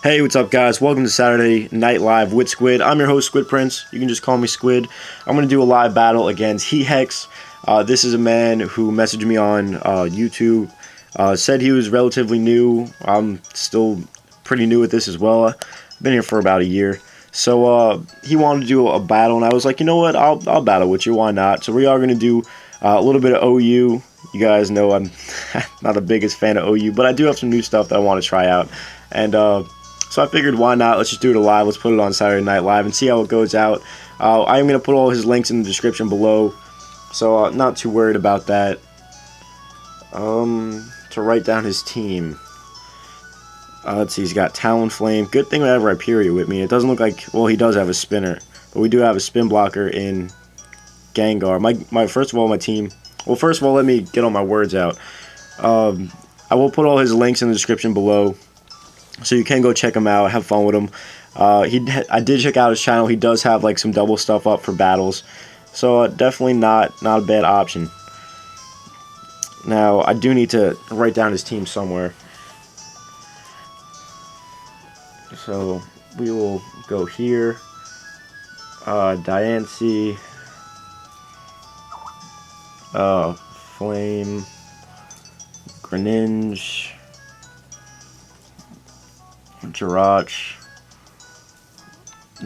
Hey, what's up, guys? Welcome to Saturday Night Live with Squid. I'm your host, Squidprints. You can just call me Squid. I'm going to do a live battle against Hahex. This is a man who messaged me on YouTube, said he was relatively new. I'm still pretty new at this as well. I've been here for about a year. So he wanted to do a battle, and I was like, you know what? I'll battle with you. Why not? So we are going to do a little bit of OU. You guys know I'm not the biggest fan of OU, but I do have some new stuff that I want to try out. And so I figured, why not? Let's just do it live. Let's put it on Saturday Night Live and see how it goes out. I am going to put all his links in the description below, so not too worried about that. To write down his team. Let's see, he's got Talonflame. Good thing I have Rhyperior with me. It doesn't look like, well, he does have a spinner, but we do have a spin blocker in Gengar. First of all, my team. Well, first of all, let me get all my words out. I will put all his links in the description below, so you can go check him out, have fun with him. I did check out his channel. He does have like some double stuff up for battles, so definitely not a bad option. Now I do need to write down his team somewhere, so we will go here. Diancie, Flame, Greninja, Jirach,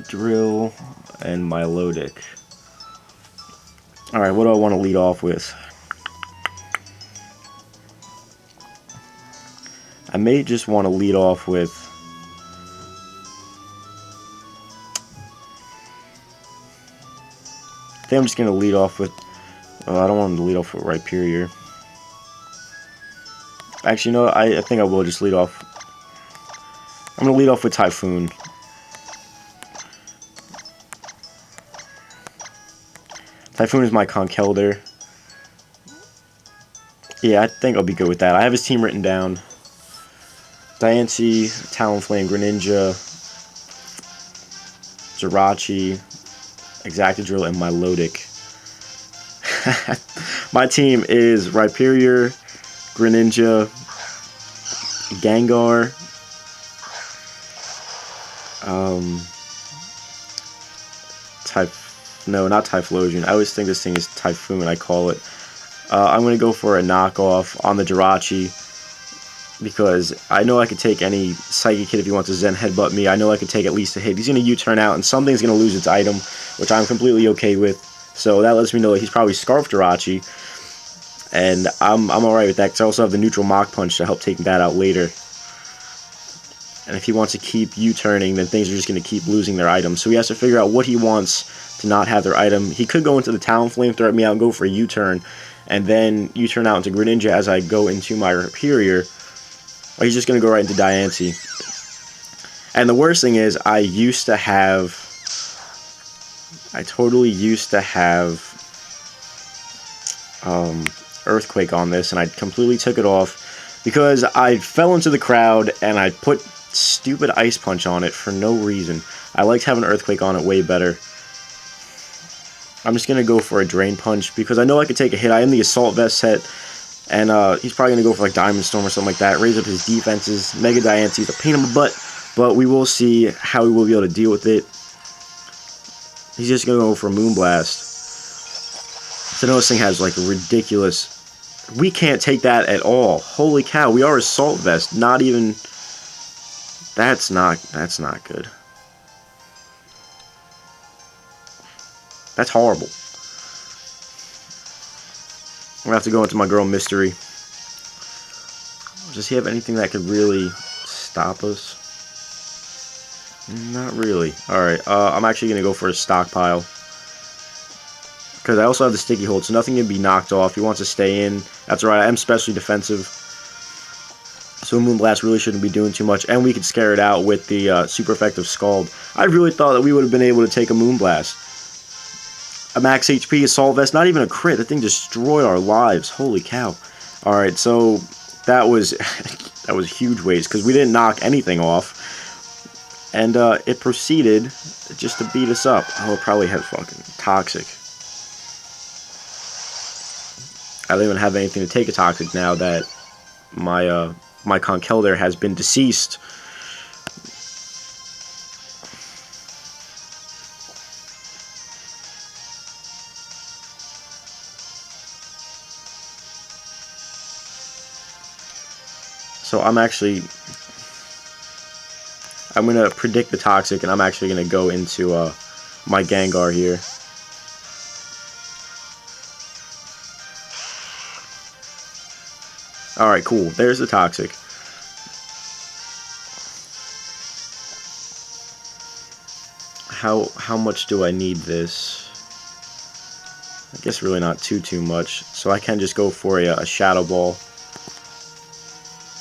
Drill, and Milotic. Alright, what do I want to lead off with? I may just want to lead off with I think I'm just going to lead off with I don't want him to lead off with Rhyperior. Actually, no, I think I will just lead off. I'm going to lead off with Typhoon. Typhoon is my Conkeldurr. Yeah, I think I'll be good with that. I have his team written down. Diancie, Talonflame, Greninja, Jirachi, Exactadrill, and Milotic. My team is Rhyperior, Greninja, Gengar, not Typhlosion. I always think this thing is Typhoon, I call it. I'm going to go for a knockoff on the Jirachi, because I know I could take any Psychic hit if he wants to Zen Headbutt me. I know I could take at least a hit. He's going to U-turn out, and something's going to lose its item, which I'm completely okay with. So that lets me know that he's probably Scarf Jirachi, and I'm alright with that, because I also have the neutral Mach Punch to help take that out later. And if he wants to keep U-turning, then things are just going to keep losing their items. So he has to figure out what he wants to not have their item. He could go into the Talonflame, threat me out, and go for a U-turn, and then U-turn out into Greninja as I go into my Rhyperior. Or he's just going to go right into Diancie. And the worst thing is, I totally used to have Earthquake on this, and I completely took it off because I fell into the crowd and I put stupid Ice Punch on it for no reason. I liked having Earthquake on it way better. I'm just going to go for a Drain Punch because I know I could take a hit. I am the Assault Vest set, and he's probably going to go for like Diamond Storm or something like that, raise up his defenses. Mega Diancie is a pain in the butt, but we will see how he will be able to deal with it. He's just going to go for Moonblast. So I know this thing has like a ridiculous... We can't take that at all. Holy cow, we are Assault Vest, not even... That's not good. That's horrible. I'm going to have to go into my girl Mystery. Does he have anything that could really stop us? Not really. Alright, I'm actually going to go for a Stockpile. Because I also have the Sticky Hold, so nothing can be knocked off. He wants to stay in. That's right, I am specially defensive. So Moonblast really shouldn't be doing too much. And we could scare it out with the super effective Scald. I really thought that we would have been able to take a Moonblast. A max HP Assault Vest, not even a crit. That thing destroyed our lives. Holy cow. Alright, so that was that was huge waste because we didn't knock anything off. And it proceeded just to beat us up. Oh, it probably had fucking Toxic. I don't even have anything to take a Toxic now that my my Conkeldurr has been deceased. So I'm gonna predict the toxic, and I'm actually gonna go into my Gengar here. Alright, cool. There's the toxic. How much do I need this? I guess really not too much. So I can just go for a Shadow Ball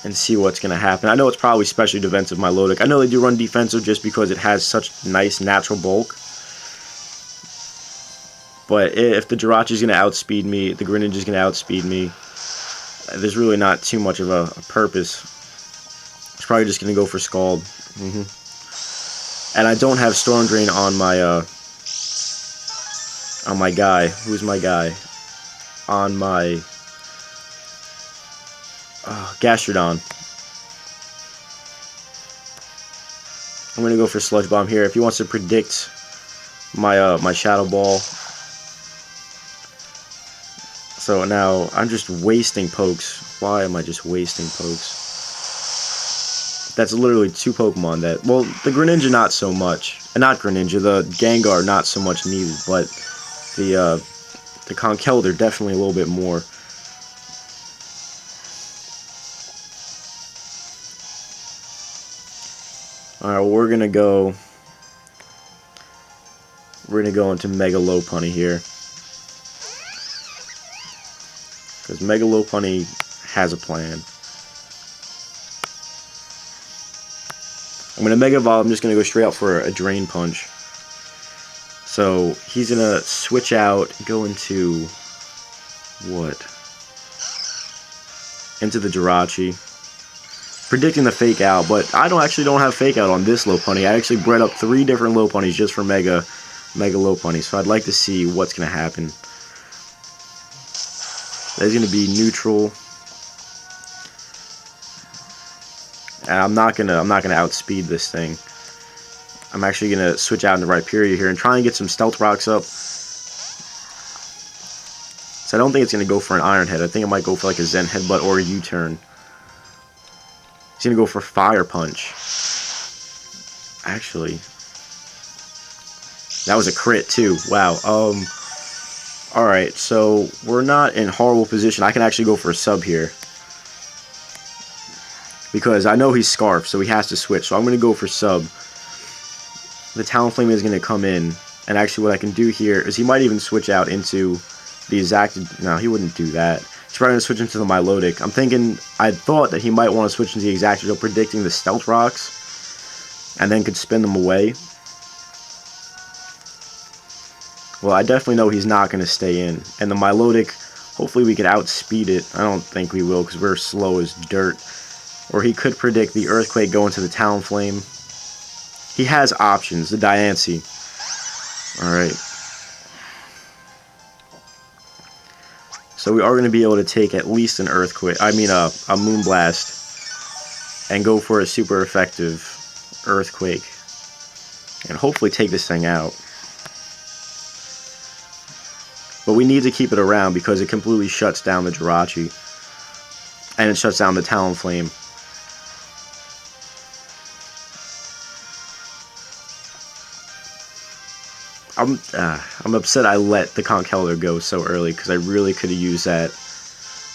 and see what's going to happen. I know it's probably specially defensive, my Milotic. I know they do run defensive just because it has such nice natural bulk. But if the Jirachi is going to outspeed me, the Greninja is going to outspeed me, there's really not too much of a purpose. It's probably just going to go for Scald. And I don't have Storm Drain on my guy. Who's my guy? On my Gastrodon. I'm gonna go for Sludge Bomb here. If he wants to predict my my Shadow Ball. So now I'm just wasting pokes. Why am I just wasting pokes? That's literally 2 Pokemon that, well, the Greninja not so much. Not Greninja, the Gengar not so much needed, but the Conkeldurr definitely a little bit more. Alright, well, we're gonna go into Mega Lopunny here. Because Mega Lopunny has a plan. I'm going to Mega Evolve. I'm just going to go straight out for a Drain Punch. So he's going to switch out, go into what? Into the Jirachi. Predicting the Fake Out, but I actually don't have Fake Out on this Lopunny. I actually bred up 3 different Lopunnies just for Mega Lopunny. So I'd like to see what's going to happen. That's going to be neutral. And I'm not gonna outspeed this thing. I'm actually gonna switch out in the right period here and try and get some Stealth Rocks up. So I don't think it's gonna go for an Iron Head. I think it might go for like a Zen Headbutt or a U-turn. He's gonna go for Fire Punch. Actually, that was a crit too. Wow. Alright, so we're not in horrible position. I can actually go for a sub here. Because I know he's Scarf, so he has to switch. So I'm going to go for sub. The Talonflame is going to come in. And actually what I can do here is he might even switch out into the Exacted. No, he wouldn't do that. He's probably going to switch into the Milotic. I thought that he might want to switch into the Exacted, predicting the Stealth Rocks. And then could spin them away. Well, I definitely know he's not going to stay in. And the Milotic, hopefully we could outspeed it. I don't think we will because we're slow as dirt. Or he could predict the Earthquake going to the Talonflame. He has options. The Diancie. Alright. So we are going to be able to take at least an Earthquake. I mean a Moonblast. And go for a super effective Earthquake. And hopefully take this thing out. But we need to keep it around because it completely shuts down the Jirachi. And it shuts down the Talonflame. I'm upset I let the Conkeldurr go so early because I really could have used that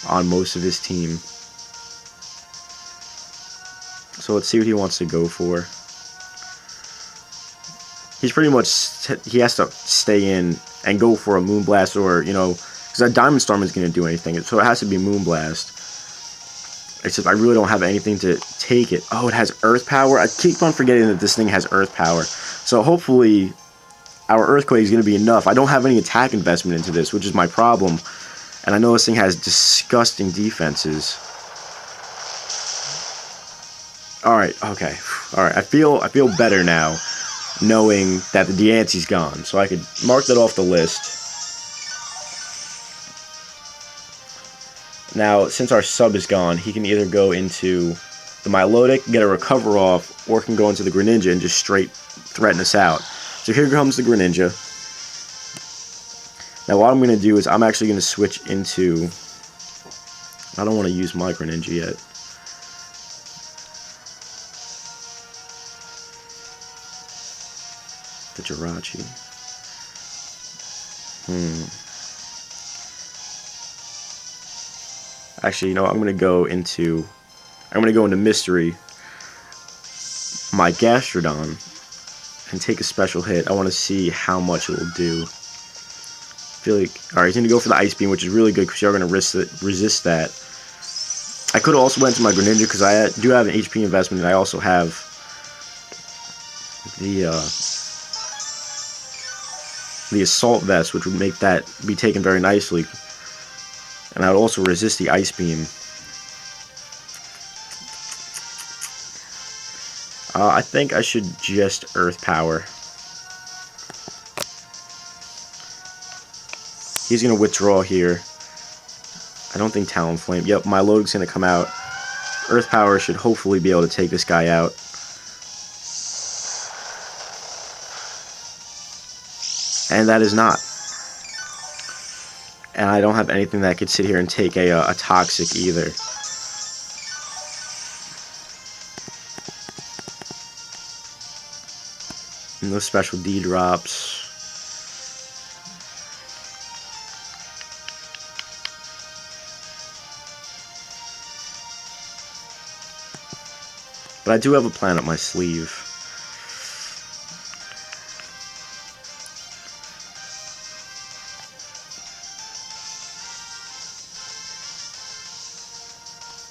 on most of his team. So let's see what he wants to go for. He's pretty much, he has to stay in and go for a Moonblast or, you know, because that Diamond Storm is going to do anything. So it has to be Moonblast. Except I really don't have anything to take it. Oh, it has Earth Power. I keep on forgetting that this thing has Earth Power. So hopefully our Earthquake is going to be enough. I don't have any attack investment into this, which is my problem. And I know this thing has disgusting defenses. Alright, okay. Alright, I feel better now, knowing that the Diancie's gone. So I could mark that off the list. Now, since our sub is gone, he can either go into the Milotic, get a Recover off, or can go into the Greninja and just straight threaten us out. So here comes the Greninja. Now what I'm going to do is I'm actually going to switch into... I don't want to use my Greninja yet. Jirachi. Actually, you know, I'm gonna go into mystery. My Gastrodon and take a special hit. I want to see how much it will do. I feel like, alright, he's gonna go for the Ice Beam, which is really good because you're gonna resist that. I could have also went to my Greninja because I do have an HP investment, and I also have the Assault Vest, which would make that be taken very nicely. And I would also resist the Ice Beam. I think I should just Earth Power. He's going to withdraw here. I don't think Talonflame. Yep, my Load's going to come out. Earth Power should hopefully be able to take this guy out. And that is not. And I don't have anything that could sit here and take a Toxic either. No special D drops. But I do have a plan up my sleeve.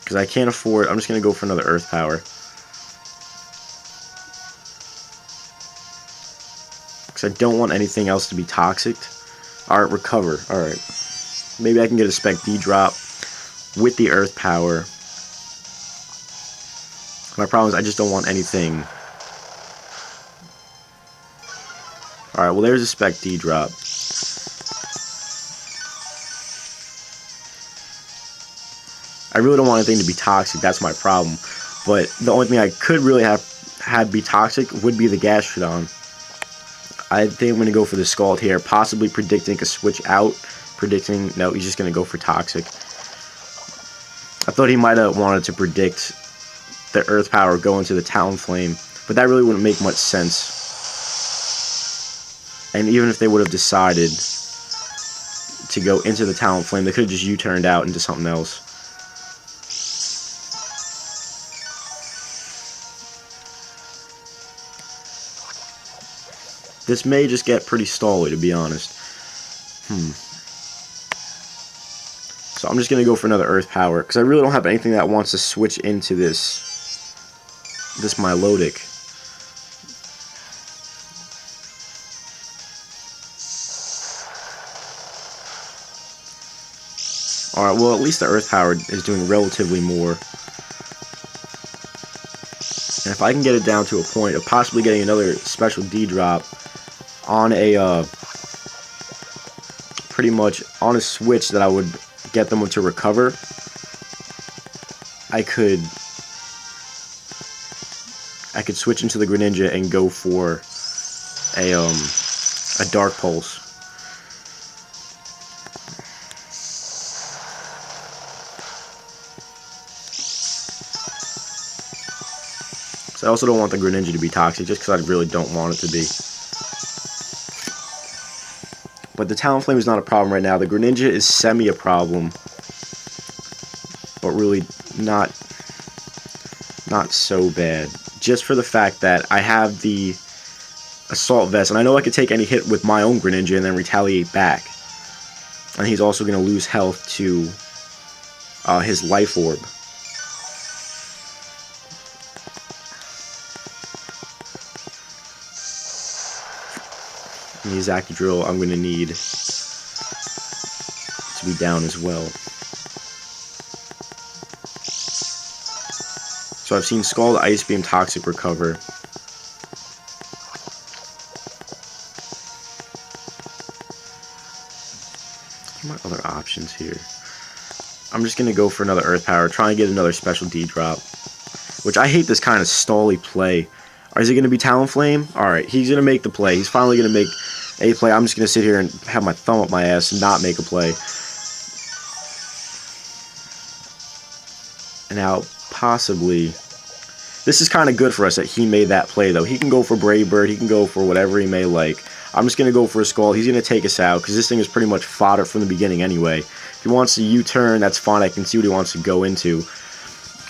Because I can't afford, I'm just going to go for another Earth Power. Because I don't want anything else to be toxic. Alright, Recover. Alright. Maybe I can get a Spec D drop with the Earth Power. My problem is I just don't want anything. Alright, well there's a Spec D drop. I really don't want anything to be toxic, that's my problem. But the only thing I could really have had be toxic would be the Gastrodon. I think I'm going to go for the Scald here, possibly predicting a switch out. Predicting, no, he's just going to go for toxic. I thought he might have wanted to predict the Earth Power going to the Talonflame, but that really wouldn't make much sense. And even if they would have decided to go into the Talonflame, they could have just U-turned out into something else. This may just get pretty stally, to be honest. So I'm just going to go for another Earth Power, because I really don't have anything that wants to switch into this Milotic. Alright, well at least the Earth Power is doing relatively more. And if I can get it down to a point of possibly getting another special D drop on a pretty much on a switch that I would get them to recover, I could switch into the Greninja and go for a Dark Pulse. So I also don't want the Greninja to be toxic, just because I really don't want it to be. But the Talonflame is not a problem right now. The Greninja is semi a problem, but really not so bad. Just for the fact that I have the Assault Vest, and I know I could take any hit with my own Greninja and then retaliate back. And he's also going to lose health to his Life Orb. And the Exactadrill I'm going to need to be down as well. So I've seen Scald, Ice Beam, Toxic recover. What are my other options here? I'm just going to go for another Earth Power, try and get another special D drop. Which I hate this kind of stally play. Or is it going to be Talonflame? Alright, he's going to make the play. He's finally going to make a play. I'm just going to sit here and have my thumb up my ass and not make a play. And now, possibly, This is kind of good for us that he made that play, though. He can go for Brave Bird. He can go for whatever he may like. I'm just going to go for a Skull. He's going to take us out because this thing is pretty much fodder from the beginning anyway. If he wants to U-turn, that's fine. I can see what he wants to go into.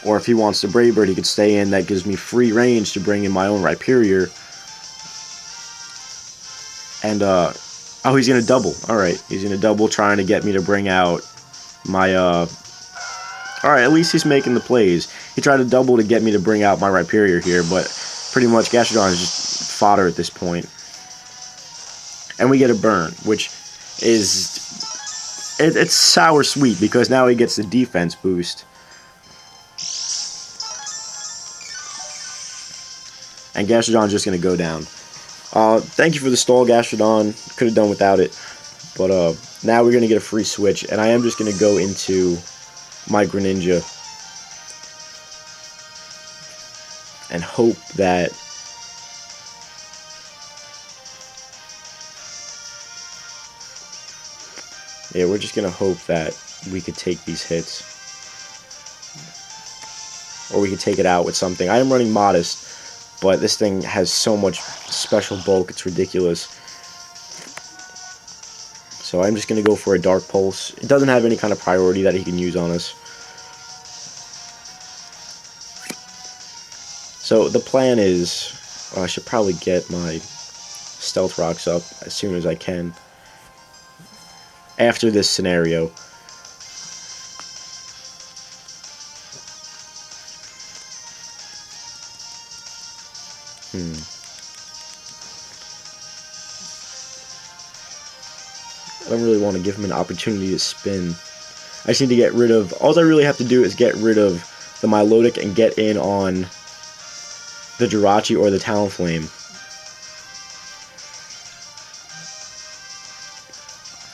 Or if he wants to Brave Bird, he could stay in. That gives me free range to bring in my own Rhyperior. And, oh, he's going to double. Alright, he's going to double, trying to get me to bring out my, Alright, at least he's making the plays. He tried to double to get me to bring out my Rhyperior here, but pretty much Gastrodon is just fodder at this point. And we get a burn, which is... It's sour sweet, because now he gets the defense boost. And Gastrodon's just going to go down. Thank you for the stall, Gastrodon. Could have done without it. But now we're going to get a free switch, and I am just going to go into my Greninja and hope that we're just gonna hope that we could take these hits, or we could take it out with something. I am running Modest, but this thing has so much special bulk, it's ridiculous. So I'm just gonna go for a Dark Pulse. It doesn't have any kind of priority that he can use on us. So the plan is, I should probably get my Stealth Rocks up as soon as I can after this scenario. I don't really want to give him an opportunity to spin. I just need to get rid of... All I really have to do is get rid of the Milotic and get in on the Jirachi or the Talonflame.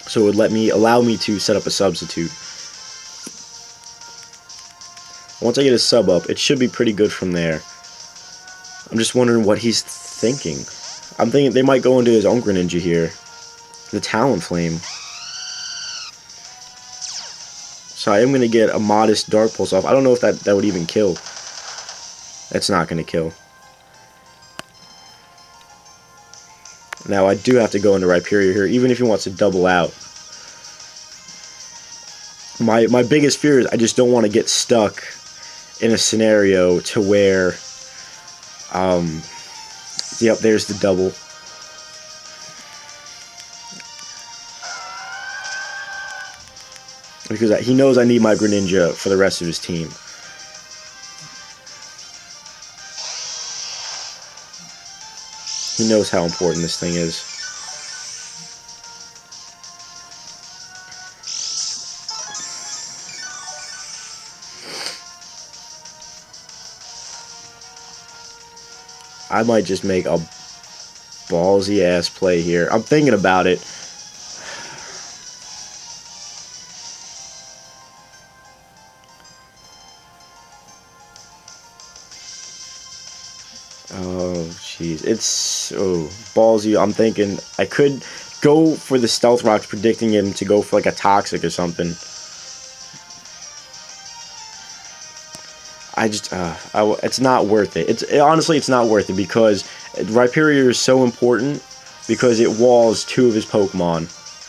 So it would allow me to set up a substitute. Once I get a sub up, it should be pretty good from there. I'm just wondering what he's thinking. I'm thinking they might go into his own Greninja here. The Talonflame. So I am going to get a Modest Dark Pulse off. I don't know if that would even kill. That's not going to kill. Now I do have to go into Rhyperior here, even if he wants to double out. My biggest fear is I just don't want to get stuck in a scenario to where, yep, there's the double. Because he knows I need my Greninja for the rest of his team. He knows how important this thing is. I might just make a ballsy ass play here. I'm thinking about it. Oh, jeez. It's so ballsy. I'm thinking I could go for the Stealth Rocks, predicting him to go for like a Toxic or something. It's not worth it. Honestly, it's not worth it because Rhyperior is so important because it walls 2 of his Pokemon,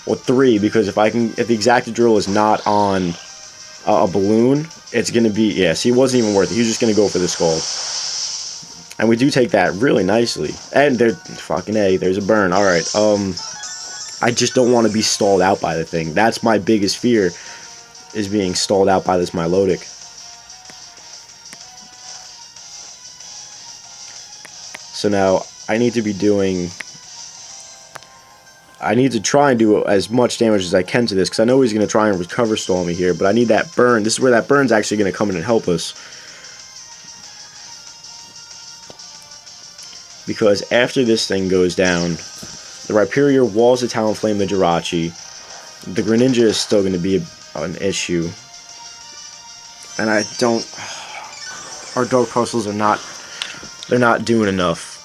or 3, because if the Exactadrill is not on a balloon, it's gonna be, yeah. See, it wasn't even worth it. He was just gonna go for the Skull, and we do take that really nicely. And there's a burn. All right. I just don't want to be stalled out by the thing. That's my biggest fear, is being stalled out by this Milotic. So now I need to try and do as much damage as I can to this, because I know he's going to try and recover stall me here, but I need that burn. This is where that burn's actually going to come in and help us. Because after this thing goes down, the Rhyperior walls the Talonflame, the Jirachi. The Greninja is still going to be an issue. And our Dark Pulses are not... They're not doing enough.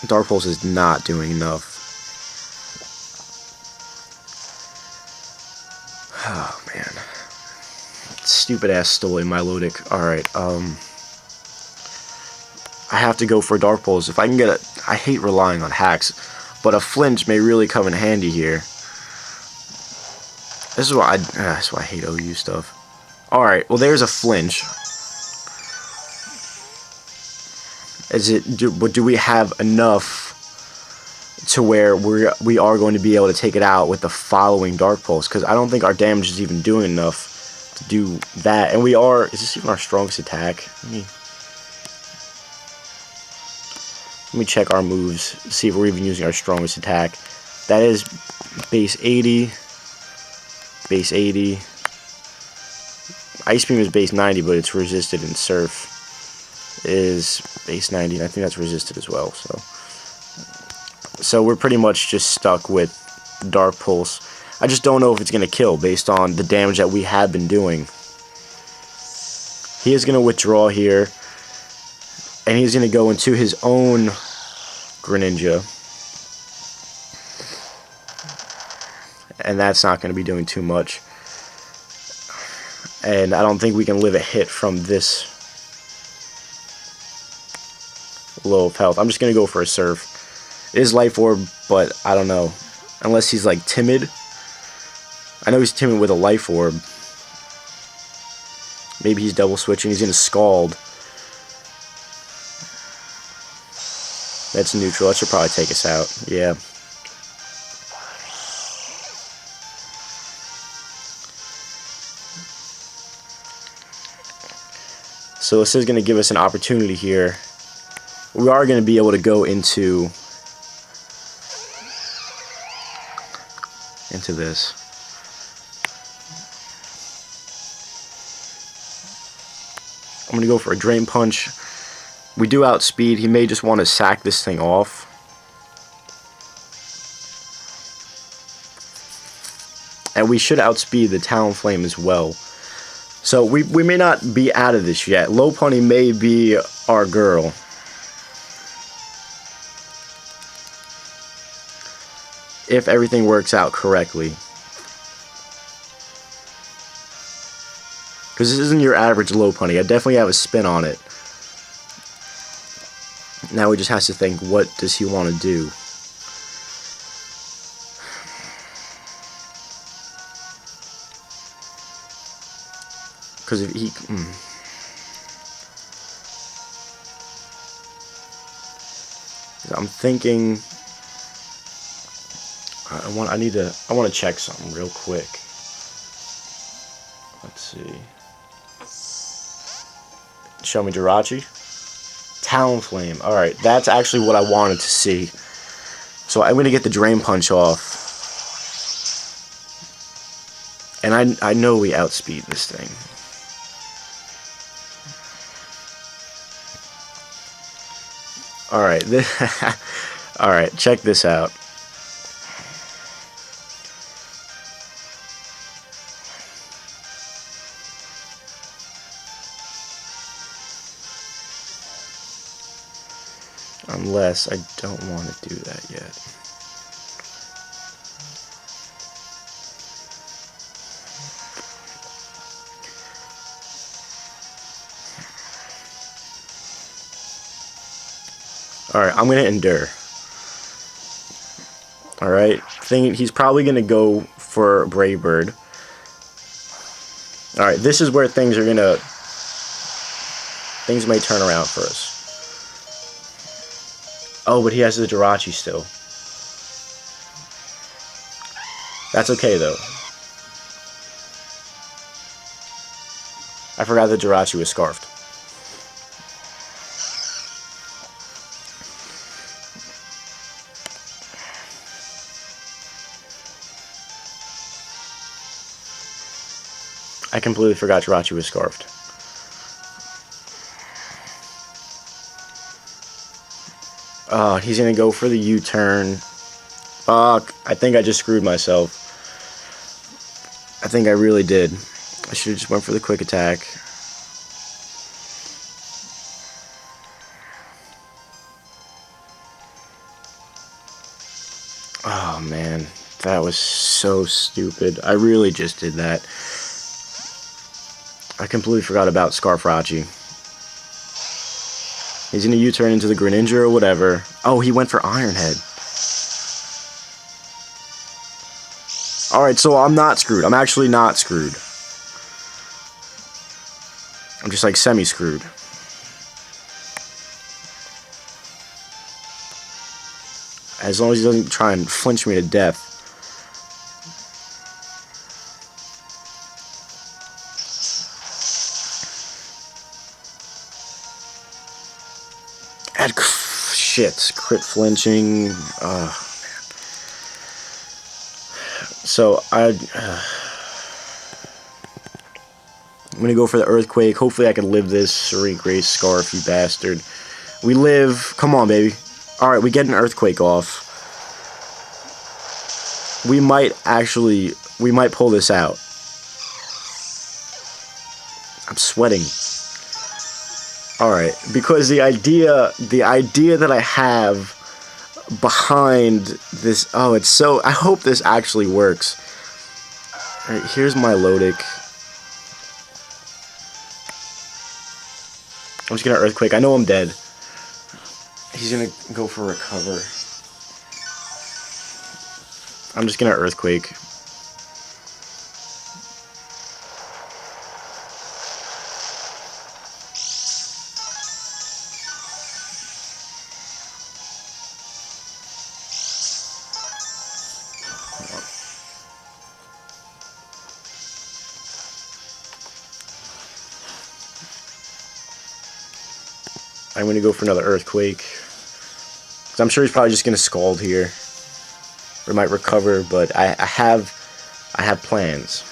Dark Pulse is not doing enough. Oh, man. Stupid ass stole a melodic. Alright, I have to go for Dark Pulse. If I can get a... I hate relying on hacks, but a flinch may really come in handy here. This is why that's why I hate OU stuff. Alright, well there's a flinch. But do we have enough to where we are going to be able to take it out with the following Dark Pulse? Because I don't think our damage is even doing enough to do that. And we are... Is this even our strongest attack? Let me check our moves, see if we're even using our strongest attack. That is base 80. Base 80. Ice Beam is base 90, but it's resisted in Surf. Is base 90, and I think that's resisted as well. So we're pretty much just stuck with Dark Pulse. I just don't know if it's going to kill based on the damage that we have been doing. He is going to withdraw here. And he's going to go into his own Greninja. And that's not going to be doing too much. And I don't think we can live a hit from this low of health. I'm just going to go for a Surf. It is Life Orb, but I don't know. Unless he's like timid. I know he's timid with a Life Orb. Maybe he's double switching. He's going to Scald. That's neutral. That should probably take us out. Yeah. So this is going to give us an opportunity here. We are going to be able to go into this. I'm going to go for a Drain Punch. We do outspeed. He may just want to sack this thing off. And we should outspeed the Talonflame as well. So we may not be out of this yet. Lopunny may be our girl. If everything works out correctly. Because this isn't your average Lopunny. I definitely have a spin on it. Now he just has to think, what does he want to do? Because if he... I'm thinking... I want to check something real quick. Let's see. Show me Jirachi. Talonflame. Alright, that's actually what I wanted to see. So I'm going to get the Drain Punch off. And I know we outspeed this thing. Alright, alright, check this out. Unless I don't want to do that yet. Alright, I'm going to Endure. Alright, he's probably going to go for Brave Bird. Alright, this is where things may turn around for us. Oh, but he has the Jirachi still. That's okay, though. I forgot the Jirachi was Scarfed. I completely forgot Jirachi was Scarfed. He's going to go for the U-turn. Fuck. I think I just screwed myself. I think I really did. I should have just went for the quick attack. Oh, man. That was so stupid. I really just did that. I completely forgot about Scarfracci. He's gonna U-turn into the Greninja or whatever. Oh, he went for Ironhead. Alright, so I'm not screwed. I'm actually not screwed. I'm just like semi-screwed. As long as he doesn't try and flinch me to death. Shit, crit flinching. So I'm gonna go for the Earthquake. Hopefully I can live this. Serene Grace Scarf, you bastard. We live. Come on, baby. Alright, we get an Earthquake off. We might pull this out. I'm sweating. Alright, because the idea that I have behind this, oh, it's so, I hope this actually works. Alright, here's my Lodic. I'm just gonna Earthquake. I know I'm dead. He's gonna go for Recover. I'm just gonna Earthquake. I'm going to go for another Earthquake. So I'm sure he's probably just going to Scald here. Or might Recover, but I have plans.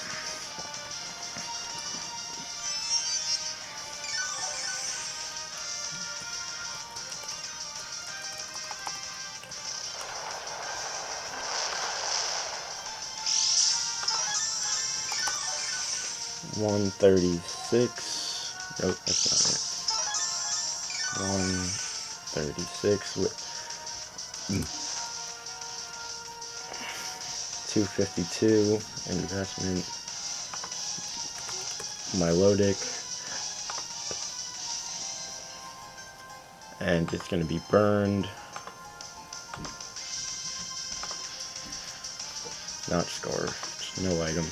$136. Nope, that's not it. 136 with 252 investment. Melodic, and it's going to be burned. Not Scarf. No item.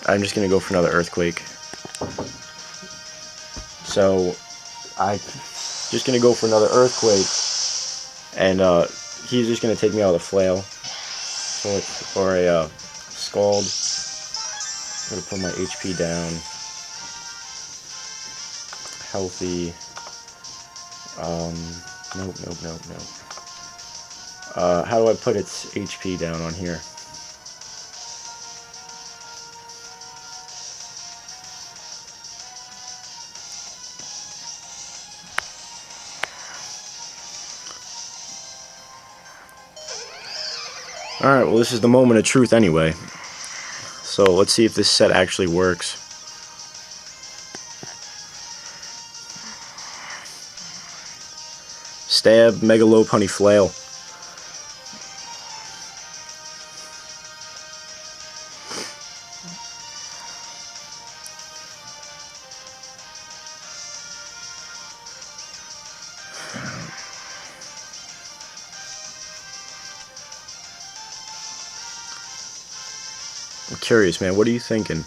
I'm just going to go for another Earthquake. So, I'm just going to go for another Earthquake. And, he's just going to take me out of the Flail. Or a, Scald. I'm going to put my HP down. Healthy. Nope. How do I put its HP down on here? Alright, well, this is the moment of truth anyway. So let's see if this set actually works. Stab, Mega Lopunny Flail. I'm curious, man. What are you thinking?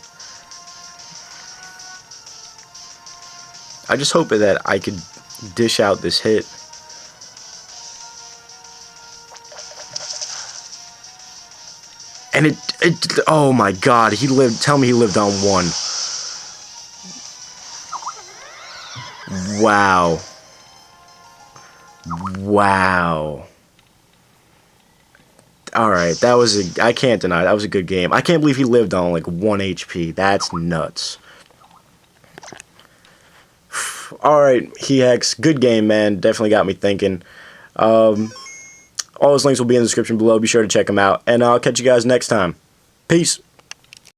I just hope that I could dish out this hit. And it oh my god, he lived, tell me he lived on one. Wow. Wow. Alright, that was I can't deny, that was a good game. I can't believe he lived on like 1 HP. That's nuts. Alright, Hahex, good game, man. Definitely got me thinking. All those links will be in the description below. Be sure to check them out. And I'll catch you guys next time. Peace.